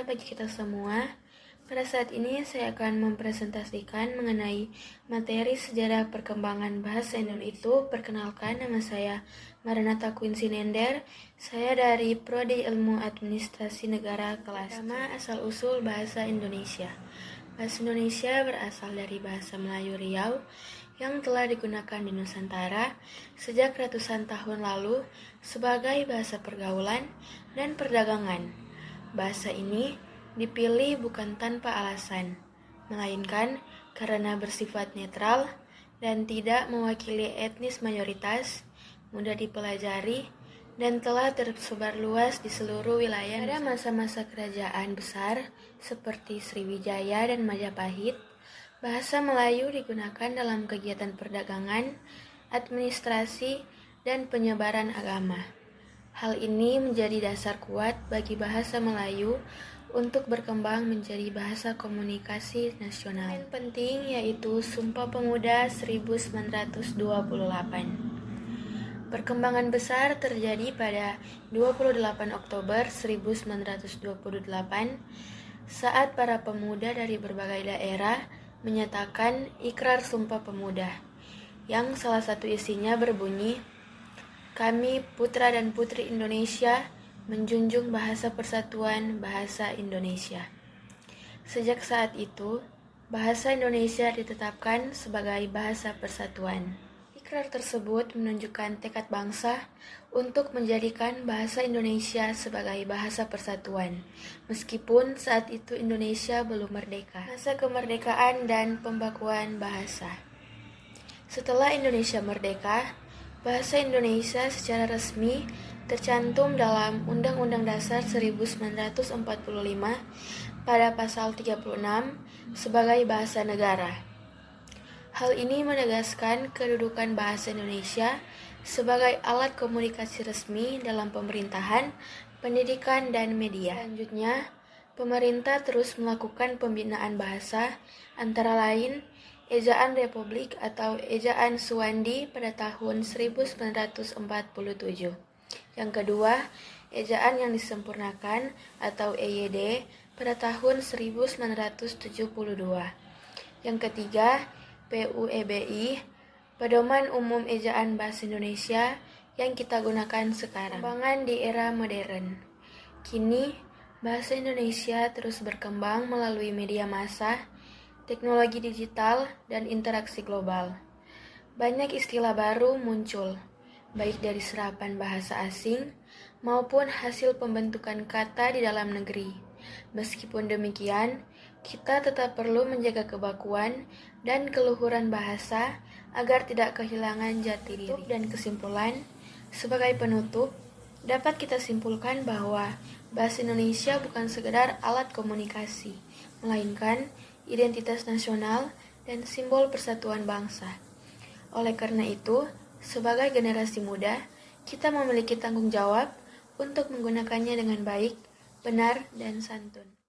bermanfaat bagi kita semua. Pada saat ini saya akan mempresentasikan mengenai materi sejarah perkembangan bahasa Indonesia. Itu perkenalkan, nama saya Maranatha Quincy Nender. Saya dari Prodi Ilmu Administrasi Negara kelas pertama. Asal-usul bahasa Indonesia. Bahasa Indonesia berasal dari bahasa Melayu Riau yang telah digunakan di Nusantara sejak ratusan tahun lalu sebagai bahasa pergaulan dan perdagangan. Bahasa ini dipilih bukan tanpa alasan, melainkan karena bersifat netral dan tidak mewakili etnis mayoritas, mudah dipelajari, dan telah tersebar luas di seluruh wilayah. Pada masa-masa kerajaan besar seperti Sriwijaya dan Majapahit, bahasa Melayu digunakan dalam kegiatan perdagangan, administrasi, dan penyebaran agama. Hal ini menjadi dasar kuat bagi bahasa Melayu untuk berkembang menjadi bahasa komunikasi nasional. Yang penting yaitu Sumpah Pemuda 1928. Perkembangan besar terjadi pada 28 Oktober 1928 saat para pemuda dari berbagai daerah menyatakan Ikrar Sumpah Pemuda, yang salah satu isinya berbunyi, "Kami putra dan putri Indonesia menjunjung bahasa persatuan bahasa Indonesia." Sejak saat itu, bahasa Indonesia ditetapkan sebagai bahasa persatuan. Ikrar tersebut menunjukkan tekad bangsa untuk menjadikan bahasa Indonesia sebagai bahasa persatuan, meskipun saat itu Indonesia belum merdeka. Masa kemerdekaan dan pembakuan bahasa. Setelah Indonesia merdeka, bahasa Indonesia secara resmi tercantum dalam Undang-Undang Dasar 1945 pada pasal 36 sebagai bahasa negara. Hal ini menegaskan kedudukan bahasa Indonesia sebagai alat komunikasi resmi dalam pemerintahan, pendidikan, dan media. Selanjutnya, pemerintah terus melakukan pembinaan bahasa, antara lain Ejaan Republik atau Ejaan Suwandi pada tahun 1947. Yang kedua, Ejaan yang disempurnakan atau EYD pada tahun 1972. Yang ketiga, PUEBI, Pedoman Umum Ejaan Bahasa Indonesia yang kita gunakan sekarang. Perkembangan di era modern. Kini, bahasa Indonesia terus berkembang melalui media massa, teknologi digital, dan interaksi global. Banyak istilah baru muncul, baik dari serapan bahasa asing maupun hasil pembentukan kata di dalam negeri. Meskipun demikian, kita tetap perlu menjaga kebakuan dan keluhuran bahasa agar tidak kehilangan jati diri. Dan kesimpulan, sebagai penutup, dapat kita simpulkan bahwa bahasa Indonesia bukan sekedar alat komunikasi, melainkan identitas nasional dan simbol persatuan bangsa. Oleh karena itu, sebagai generasi muda, kita memiliki tanggung jawab untuk menggunakannya dengan baik, benar, dan santun.